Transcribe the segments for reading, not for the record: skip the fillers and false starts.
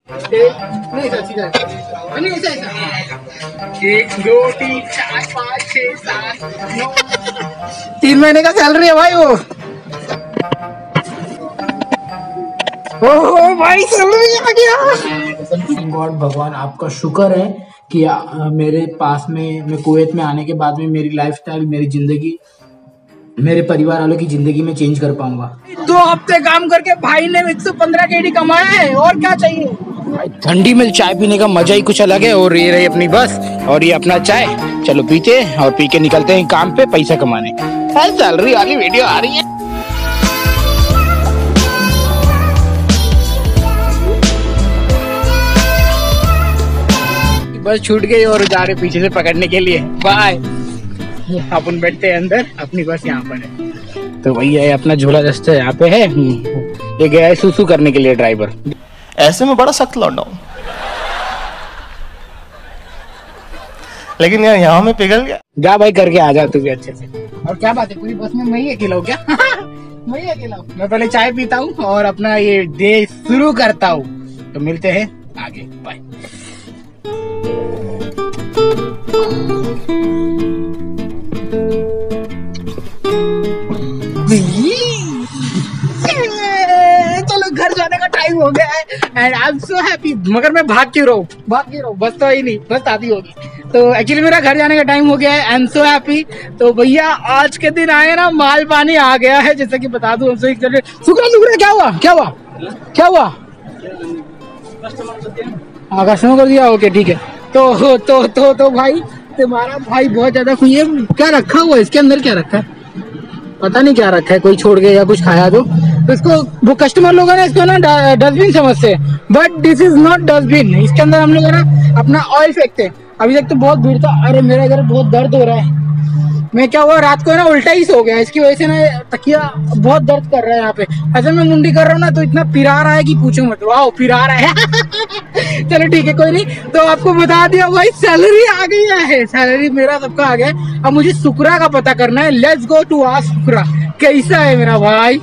नहीं सर, सीधा नहीं ऐसा ऐसा 1 2 3 4 5 6 7 9 3 महीने का सैलरी है भाई वो। ओह भाई सैलरी आ गया। गॉड भगवान आपका शुक्र है कि मेरे पास में मैं कुवैत में आने के बाद में मेरी लाइफस्टाइल, मेरी जिंदगी, मेरे परिवार वालों की जिंदगी में चेंज कर पाऊंगा। 2 हफ्ते काम करके भाई ने 115 केडी कमाया है, और क्या चाहिए भाई। ठंडी में चाय पीने का मजा ही कुछ अलग है। और ये रही अपनी बस और ये अपना चाय, चलो पीते और पी के निकलते हैं काम पे पैसा कमाने। सैलरी वाली वीडियो आ रही है। बस छूट गई और जा रहे पीछे से पकड़ने के लिए। बाय। अपन बैठते हैं अंदर, अपनी बस यहाँ पर है। तो भैया ये अपना झोला दस्ता यहाँ पे है। ये गया है सुसु करने के लिए ड्राइवर। ऐसे में बड़ा सख्त लौटा हूं, लेकिन यार यहाँ में पिघल गया। जा भाई करके आ जा तू भी अच्छे से। और क्या बात है, पूरी बस में मैं ही अकेला हूँ क्या? मैं ही अकेला हूँ। मैं पहले चाय पीता हूँ और अपना ये डे शुरू करता हूँ। तो मिलते हैं आगे, बाय। चलो घर जाने का टाइम हो गया है and I am so happy. मगर मैं भाग क्यों रहा हूँ, बस तो ही नहीं, बस आती होगी। तो एक्चुअली मेरा घर जाने का टाइम हो गया है। I am so happy. तो भैया आज के दिन आए ना, माल पानी आ गया है। जैसे कि बता दूं हमसे शुक्र क्या हुआ हाँ कस्टमर कर दिया, ओके ठीक है। तो भाई तुम्हारा भाई बहुत ज्यादा खुश है। क्या रखा हुआ है इसके अंदर, क्या रखा है पता नहीं क्या रखा है, कोई छोड़ गया या कुछ खाया तो इसको वो कस्टमर लोगों ने इसको ना डस्टबिन समझते, but this is not dustbin. इसके अंदर हम लोग ना अपना ऑयल फेंकते हैं। अभी तक तो बहुत भीड़ था। अरे मेरा इधर बहुत दर्द हो रहा है। मैं क्या हुआ रात को ना उल्टा ही सो गया, इसकी वजह से ना तकिया बहुत दर्द कर रहा है यहाँ पे। ऐसे मैं मुंडी कर रहा हूँ ना तो इतना पिरा रहा है कि पूछो मत। वाह पिरा रहा है। चलो ठीक है कोई नहीं। तो आपको बता दिया भाई सैलरी आ गई है। सैलरी मेरा सबका आ गया। अब मुझे शुक्रा का पता करना है। Let's go to ask Shukra. कैसा है मेरा भाई?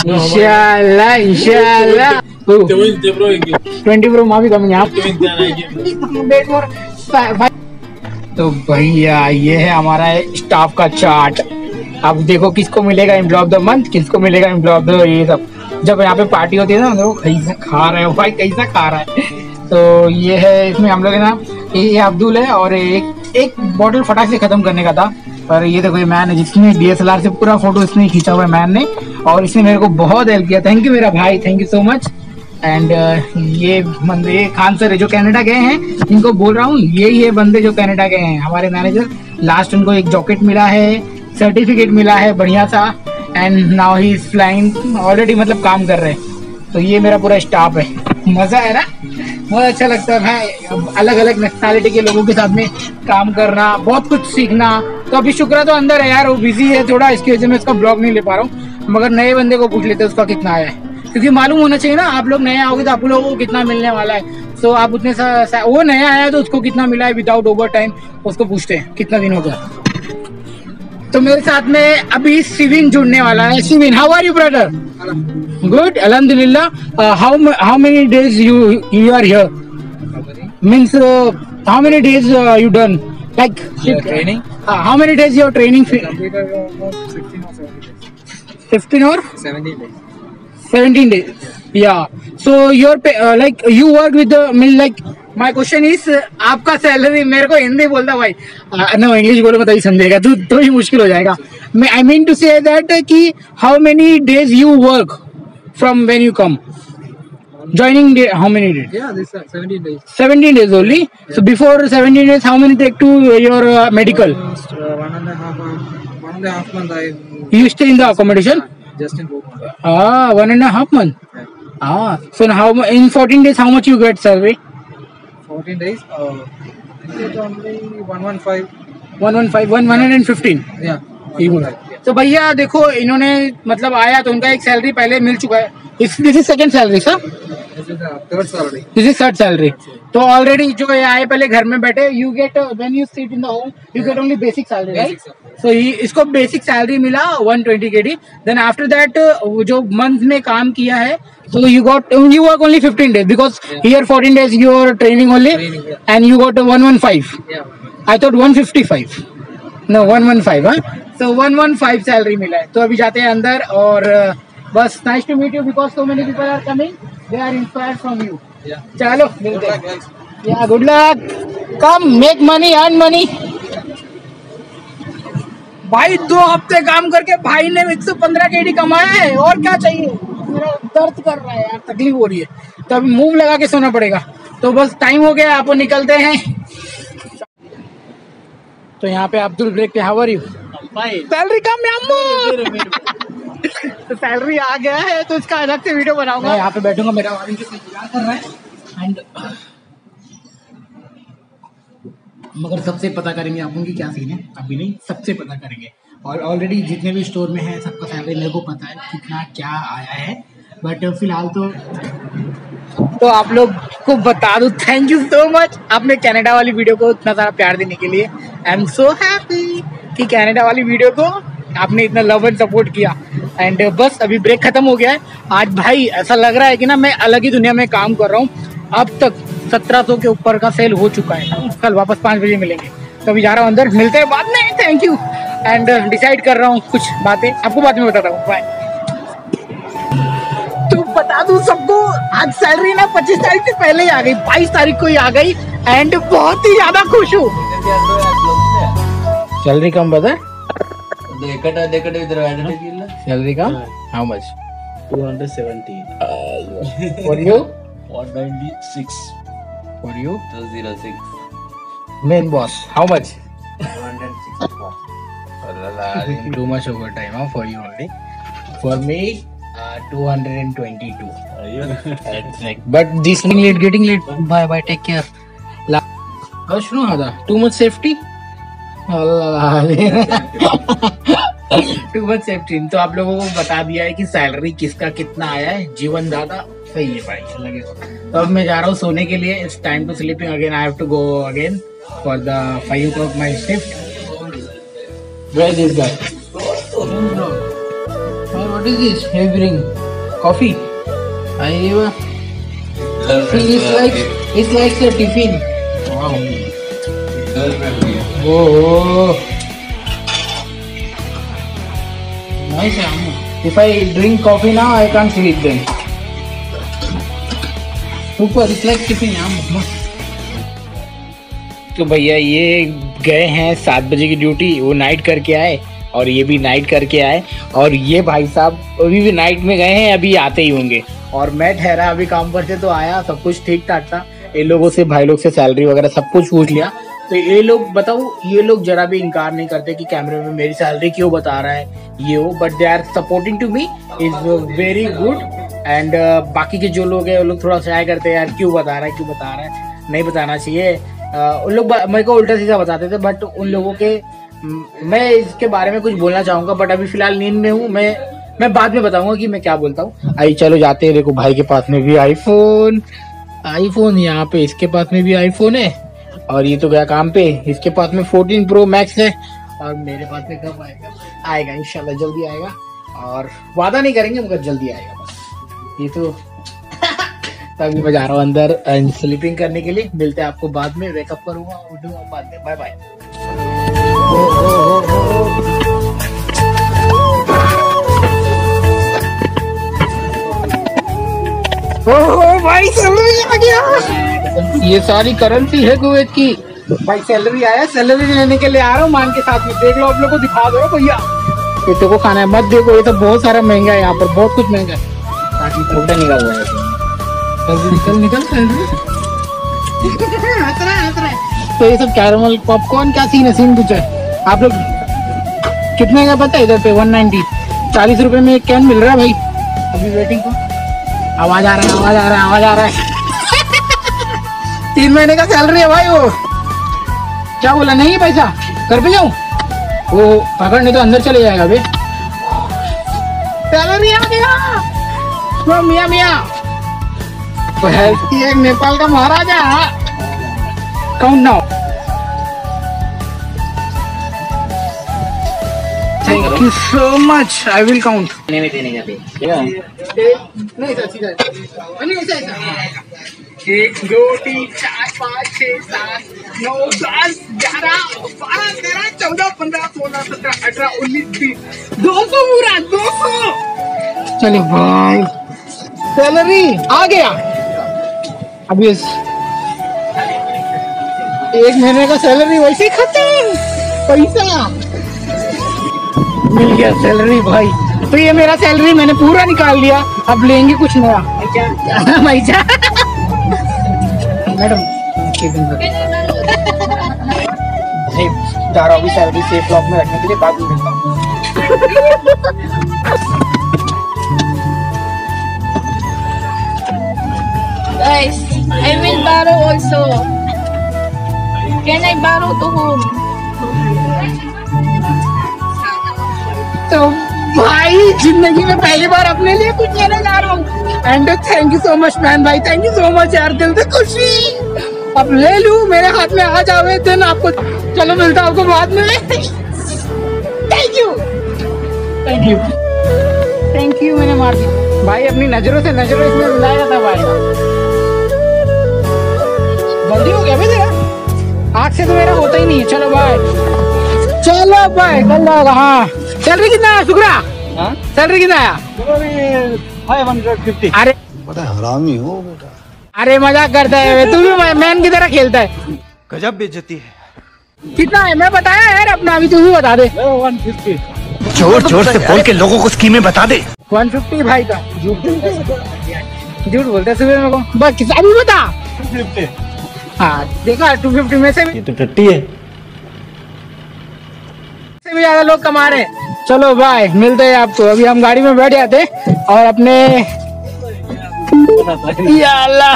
इंशाल्लाह इंशाल्लाह 20 Pro माफी कम यहाँ। तो भैया ये है हमारा स्टाफ का चार्ट। अब देखो किसको मिलेगा एम्प्लॉय ऑफ द मंथ, किसको मिलेगा एम्प्लॉय ऑफ द ये सब। जब यहाँ पे पार्टी होती है ना देखो कैसा खा रहे हो भाई, कैसा खा रहा है। तो ये है, इसमें हम लोग है ना, ये अब्दुल है और एक बॉटल फटाक से खत्म करने का था। पर ये देखो ये मैन है जिसने DSLR से पूरा फोटो इसने खींचा हुआ है मैन ने, और इसने मेरे को बहुत हेल्प किया। थैंक यू मेरा भाई, thank you so much. And ये बंदे खान सर है जो कनाडा गए हैं, इनको बोल रहा हूँ ये बंदे जो कनाडा गए हैं हमारे मैनेजर। लास्ट उनको एक जॉकेट मिला है, सर्टिफिकेट मिला है बढ़िया सा, and now he is flying already, मतलब काम कर रहे हैं। तो ये मेरा पूरा स्टाफ है। मजा है ना, बहुत अच्छा लगता है भाई अलग अलग नेशनैलिटी के लोगों के साथ में काम करना, बहुत कुछ सीखना। तो अभी शुक्र तो अंदर है यार, वो बिजी है थोड़ा, इसकी वजह से मैं इसका ब्लॉग नहीं ले पा रहा हूँ। मगर नए बंदे को पूछ लेते हैं उसका कितना आया है, क्योंकि मालूम होना चाहिए ना, आप लोग नए आओगे तो आप लोगों को कितना मिलने वाला है। सो आप उतने वो नया आया तो उसको कितना मिला है विदाउट ओवर टाइम, उसको पूछते हैं कितना दिन हो गया। तो मेरे साथ में अभी सिविन जुड़ने वाला है। Sivin, how are you brother? Good, अल्हम्दुलिल्लाह। How many days you are here? Means how many days you done like training? How many days your training? 15 or 17 days. Yeah. So your like you work with the mill, like my question is आपका salary, मेरे को हिंदी बोलता भाई ना, English बोलो तभी समझेगा तो ही मुश्किल हो जाएगा। मैं I mean to say that कि how many days you work from when you come joining day, how many days? Yeah, this 17 days. 17 days only. So before 17 days how many take to your medical? Almost 1.5 month. You stay in the accommodation? Just in Bhopal. 1.5 month. Yeah. So how in 14 days how much you get salary? 14 days. I get only 115. 115. Yeah. तो भैया देखो इन्होंने मतलब आया तो उनका एक salary पहले मिल चुका है। This is second salary sir? Third salary. This is third salary. तो ऑलरेडी जो ये आए पहले घर में बैठे, you get when you sit in the home you get only basic salary, right? So इसको बेसिक सैलरी मिला 120 KD. देन आफ्टर दैट जो मंथ में काम किया है, so you work only 15 days because here 14 days you are training only and you got 115. Yeah. I thought 155. No, 115. हाँ, so 115 salary मिला है. तो अभी जाते हैं अंदर और बस nice to meet you because so many people are coming, they are inspired from you. Yeah. चलो मिलते हैं. Yeah, good luck. Come make money, earn money. भाई 2 हफ्ते काम करके भाई ने 115 KD कमाया है, और क्या चाहिए. मेरा दर्द कर रहा है यार, तकलीफ हो रही है, तो अभी मूव लगा के सोना पड़ेगा. तो बस टाइम हो गया, आप निकलते हैं. तो यहाँ पे अब्दुल ब्रेक पे, हाउ आर यू? सैलरी कम है. तो सैलरी आ गया है तो इसका अलग से वीडियो बनाऊंगा. यहाँ पे बैठूंगा, मेरा वाली इंतजार कर रहा है. एंड मगर सबसे पता करेंगे आप उनकी क्या सीन है, अभी नहीं, सबसे पता करेंगे. और ऑलरेडी जितने भी स्टोर में है सबका सैलरी मेरे को पता है कितना क्या आया है. बट फिलहाल तो आप लोग को बता दूं, थैंक यू सो मच आपने कनाडा वाली वीडियो को इतना सारा प्यार देने के लिए. आई एम सो हैप्पी कि कनाडा वाली वीडियो को आपने इतना लव एंड सपोर्ट किया. एंड बस अभी ब्रेक खत्म हो गया है. आज भाई ऐसा लग रहा है कि ना मैं अलग ही दुनिया में काम कर रहा हूँ. अब तक 1700 के ऊपर का सेल हो चुका है. कल वापस 5 बजे मिलेंगे. तो अभी जा रहा हूँ अंदर, मिलते हैं बाद में. Thank you. एंड डिसाइड कर रहा हूँ कुछ बातें, आपको बाद में बताता हूँ. बाय. तो बता दूं सबको, आज सैलरी ना 25 तारीख से पहले ही आ गई, 22 तारीख को ही आ गई. एंड बहुत ही ज्यादा खुश हूँ. सैलरी कम बता. Salary come. How much? 217. For you? 196. For you? 206. Main boss, how much? 164. Too much overtime, huh? For you only. For me, 222. But this getting late. Bye, take care. सुनो आधा. Too much safety. Too much safety. तो आप लोगों को बता दिया है कि सैलरी किसका कितना आया है. जीवन दादा सही है भाई, लगे. तो अब मैं जा रहा हूँ सोने के लिए. It's time to sleeping again. I have to go again for the 5 o'clock my shift. Where is this guy? What is this? He bring coffee. It's like a tiffin. Wow. Oh. Nice. If I drink coffee now, I can't sleep then. Super. It's like tiffin. तो भैया ये गए हैं 7 बजे की duty, वो night करके आए और ये भी नाइट करके आए. और ये भाई साहब अभी भी नाइट में गए हैं, अभी आते ही होंगे. और मैं ठहरा अभी काम पर से, तो आया सब कुछ ठीक ठाक था. ये लोगों से, भाई लोग से सैलरी वगैरह सब कुछ पूछ लिया. तो ये लोग बताओ, ये लोग जरा भी इनकार नहीं करते कि कैमरे में मेरी सैलरी क्यों बता रहा है ये वो. But they are supporting to me, is very good. And बाकी के जो लोग हैं वो लोग थोड़ा सा करते हैं, यार क्यों बता रहा है, नहीं बताना चाहिए. उन लोग मेरे को उल्टा सीधा बताते थे. बट उन लोगों के मैं इसके बारे में कुछ बोलना चाहूंगा. बट अभी फिलहाल नींद में हूँ. मैं बाद में बताऊंगा कि मैं क्या बोलता हूँ. आई चलो जाते हैं. देखो भाई के पास में भी आईफोन यहाँ पे, इसके पास में भी आईफोन है. और ये तो गया काम पे, इसके पास में 14 Pro Max है. और मेरे पास में कब आएगा इंशाल्लाह जल्दी आएगा. और वादा नहीं करेंगे मगर जल्दी आएगा बस. ये तो अभी मैं जा रहा हूँ अंदर स्लीपिंग करने के लिए. मिलते हैं आपको बाद में. वेकअप करूंगा, उठूंगा बाद में. Bye bye. भाई सैलरी आ गया. ये सारी करेंसी है कुवैत की. भाई सैलरी आया, सैलरी लेने के लिए आ रहा हूँ मान के साथ में. देख लो आप लोग को दिखा दो भैया. ये तो को खाना है मत देखो, ये तो बहुत सारा महंगा है. यहाँ पर बहुत कुछ महंगा है. ताकि फोटा निकाल रहा है. निकल तो ये सब कैरमल पॉपकॉर्न क्या सीन कुछ है. आप लोग कितने का पता है इधर पे? 190. 40 रुपए में एक कैन मिल रहा है भाई. अभी वेटिंग को आवाज आ रहा है. 3 महीने का सैलरी है भाई. वो क्या बोला, नहीं है पैसा, घर पे जाऊं? वो पकड़ने तो अंदर चले जाएगा. अभी सैलरी आ गया. मियाँ नेपाल का maharaja. Count now. Thank you so much, I will count. में देने का नहीं सर, सीधा नहीं ऐसा 1 2 3 4 5 6 7 9 10 11 12 13 14 15 16 17 18 19 20 200 पूरा 200। चलो भाई, सैलरी आ गया। अब ये 1 महीने का सैलरी वैसे ही खत्म, पैसा मिल गया सैलरी भाई। तो ये मेरा सैलरी मैंने पूरा निकाल लिया, अब लेंगे कुछ नया। मैचा मैडम जा रहा हूँ अभी सैलरी सेफ लॉक में रखने के लिए, बाद में मिलता हूँ। Guys, I will borrow also. Can I borrow to whom? तो भाई जिंदगी में पहली बार अपने लिए कुछ लेने जा रहा हूँ। And thank you so much man भाई, थैंक यू सो मच यार, दिल से खुशी। अब ले लूं, मेरे हाथ में आ जावे दिन आपको। चलो मिलता हूँ आपको बाद में। Thank you thank you thank you, मैंने मार दिया भाई। अपनी नजरों से नजरों इसमें मिलाया था भाई। जल्दी हो गया भाई तेरा, आँख से तो मेरा होता ही नहीं है। चलो बाय, चलो बाय, कल होगा। हाँ सैलरी कितना आया शुक्रा? हाँ सैलरी कितना आया? 550। अरे बड़ा हरामी हो बेटा। अरे मजाक करता है, तू भी मैन की तरह खेलता है। गजब बेइज्जती है। कितना है मैं बताया यार अपना, अभी तू भी बता दे। 150। जोर जोर से बोल के लोगों को स्कीमें बता दे। 150 भाई का झूठ बोलता है सुबह मेरे को। बस किसा भी बता। 250। हाँ देखा, 250 में से ये तो टट्टी है। भी ज्यादा लोग कमा रहे हैं। चलो बाय, मिलते हैं आपको। अभी हम गाड़ी में बैठ जाते और अपने या अल्लाह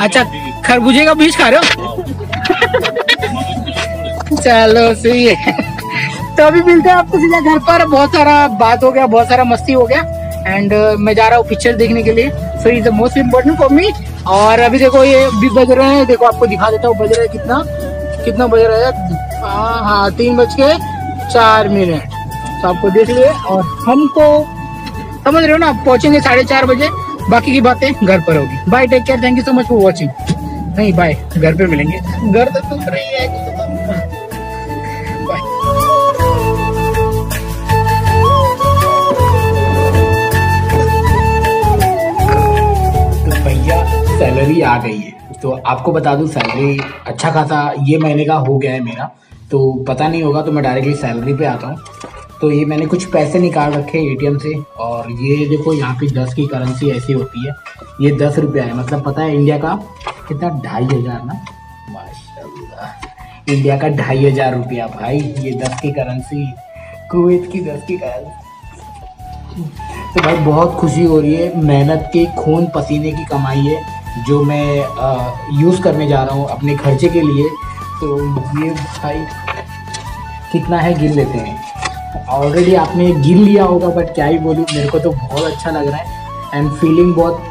अच्छा खरबूजे का बीज खा रहे हो? चलो सही है। तो अभी मिलते हैं आपको सीधा घर पर। बहुत सारा बात हो गया, बहुत सारा मस्ती हो गया। एंड मैं जा रहा हूँ पिक्चर देखने के लिए। So is the most important for me. और अभी देखो ये भी बज रहे हैं, देखो आपको दिखा देता हूँ बज रहा है कितना बज रहा है। हाँ 3:04। तो आपको देख लिए। और हमको समझ रहे हो ना, आप पहुंचेंगे 4:30 बजे। बाकी की बातें घर पर होगी। Bye, take care, thank you so much for watching. नहीं बाय, घर पे मिलेंगे। घर तक तो रही है। बाय। तो भैया सैलरी आ गई है। तो आपको बता दूं सैलरी अच्छा खासा ये महीने का हो गया है मेरा। तो पता नहीं होगा तो मैं डायरेक्टली सैलरी पे आता हूँ। तो ये मैंने कुछ पैसे निकाल रखे एटीएम से। और ये देखो यहाँ पे 10 की करेंसी ऐसी होती है। ये 10 रुपया है, मतलब पता है इंडिया का कितना 2,500 ना। माशाल्लाह, इंडिया का 2,500 रुपया भाई। ये 10 की करेंसी, कुवैत की 10 की करेंसी। तो भाई बहुत खुशी हो रही है। मेहनत के खून पसीने की कमाई है जो मैं यूज़ करने जा रहा हूँ अपने खर्चे के लिए। तो ये भाई कितना है गिन लेते हैं। ऑलरेडी आपने गिन लिया होगा, बट क्या ही बोलूँ, मेरे को तो बहुत अच्छा लग रहा है। एंड फीलिंग बहुत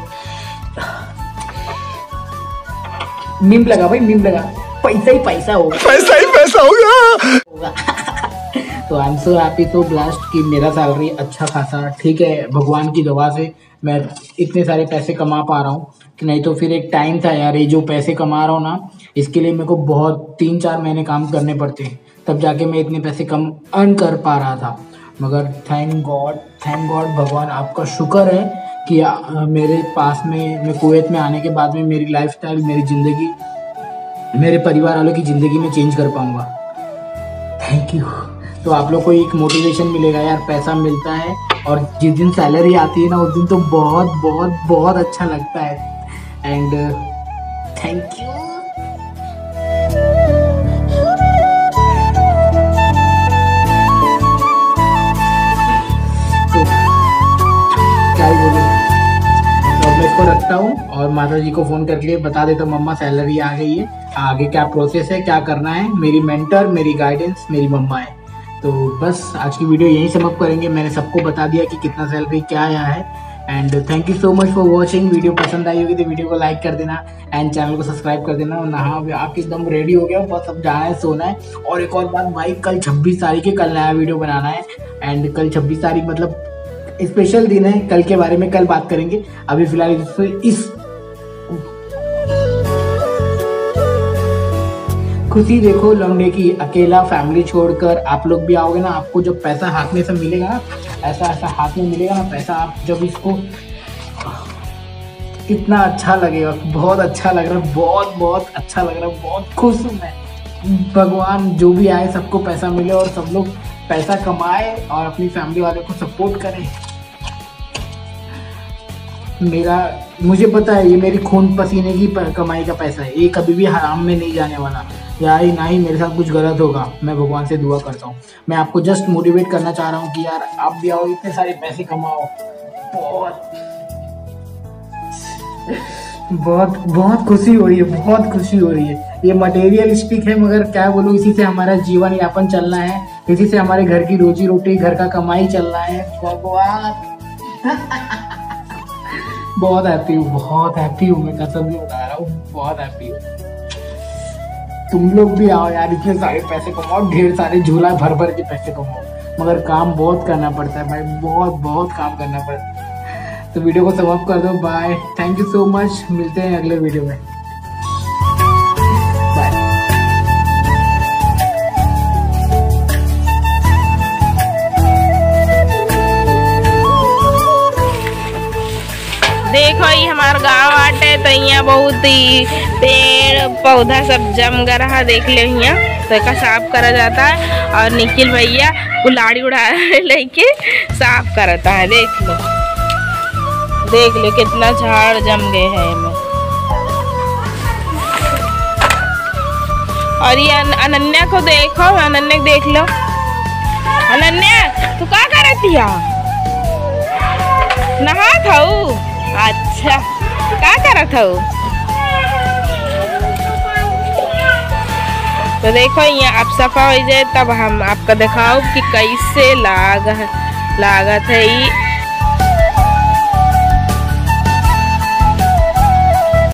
मीम लगा भाई, मीम लगा। पैसा ही पैसा होगा, पैसा ही पैसा होगा। तो I am so happy, so blast कि मेरा सैलरी अच्छा खासा ठीक है। भगवान की दुआ से मैं इतने सारे पैसे कमा पा रहा हूँ। कि नहीं तो फिर एक टाइम था यार, ये जो पैसे कमा रहा हूँ ना, इसके लिए मेरे को बहुत 3-4 महीने काम करने पड़ते, तब जाके मैं इतने पैसे कम अर्न कर पा रहा था। मगर थैंक गॉड भगवान आपका शुक्र है कि मेरे पास में, मैं कुवैत में आने के बाद में मेरी लाइफस्टाइल, मेरी ज़िंदगी, मेरे परिवार वालों की ज़िंदगी में चेंज कर पाऊँगा। Thank you. तो आप लोग को एक मोटिवेशन मिलेगा यार, पैसा मिलता है और जिस दिन सैलरी आती है ना उस दिन तो बहुत बहुत बहुत अच्छा लगता है। And thank you. तो क्या ही बोलूं, तो अब मैं इसको रखता हूँ और माता जी को फ़ोन करके बता देता हूँ मम्मा सैलरी आ गई है, आगे क्या प्रोसेस है, क्या करना है। मेरी मेंटर, मेरी गाइडेंस मेरी मम्मा है। तो बस आज की वीडियो यहीं समाप्त करेंगे। मैंने सबको बता दिया कि कितना सैलरी क्या आया है। And thank you so much for watching. Video पसंद आई होगी तो वीडियो को लाइक कर देना एंड चैनल को सब्सक्राइब कर देना। नहा आप एकदम रेडी हो गया, बस अब जाना है, सोना है। और एक और बात भाई, कल 26 तारीख है, कल नया वीडियो बनाना है। एंड कल 26 तारीख मतलब स्पेशल दिन है, कल के बारे में कल बात करेंगे। अभी फिलहाल इस खुशी देखो लौंडे की, अकेला फैमिली छोड़कर आप लोग भी आओगे ना, आपको जब पैसा हाथ में से मिलेगा ना, ऐसा ऐसा हाथ में मिलेगा ना पैसा, आप जब इसको कितना अच्छा लगेगा, बहुत अच्छा लग रहा है, बहुत बहुत अच्छा लग रहा है, बहुत खुश हूँ मैं। भगवान जो भी आए सबको पैसा मिले और सब लोग पैसा कमाए और अपनी फैमिली वालों को सपोर्ट करें। मुझे पता है ये मेरी खून पसीने की कमाई का पैसा है, ये कभी भी हराम में नहीं जाने वाला, या ना ही मेरे साथ कुछ गलत होगा। मैं भगवान से दुआ करता हूँ। मैं आपको जस्ट मोटिवेट करना चाह रहा हूँ कि यार आप भी आओ, इतने सारे पैसे कमाओ। बहुत बहुत खुशी हो रही है, बहुत खुशी हो रही है। ये मटेरियलिस्टिक है मगर क्या बोलूँ, इसी से हमारा जीवन यापन चलना है, इसी से हमारे घर की रोजी रोटी, घर का कमाई चलना है। भगवान बहुत हैप्पी हूँ, बहुत हैप्पी हूँ, मैं कसम से बता रहा हूँ, बहुत हैप्पी हूँ। तुम लोग भी आओ यार, इतने सारे पैसे कमाओ, ढेर सारे झूला भर भर के पैसे कमाओ, मगर काम बहुत करना पड़ता है भाई, बहुत बहुत काम करना पड़ता है। तो वीडियो को समाप्त कर दो, bye, thank you so much, मिलते हैं अगले वीडियो में। देखो ये हमारा गांव बाटे, तो यहाँ बहुत ही पेड़ पौधा सब जम गया, देख ले यहाँ तो का साफ करा जाता है। और निखिल भैया कुल्हाड़ी उड़ा लेके साफ करता है, देख लो कितना झाड़ जम गए हैं इनमें। और ये अनन्या को देखो, अनन्या को देख लो। अनन्या तू क्या कर रही है? नहा था? अच्छा क्या कर रहा था? तो देखो यहाँ अब सफा हो जाए तब हम आपको दिखाओ कि कैसे लागत है।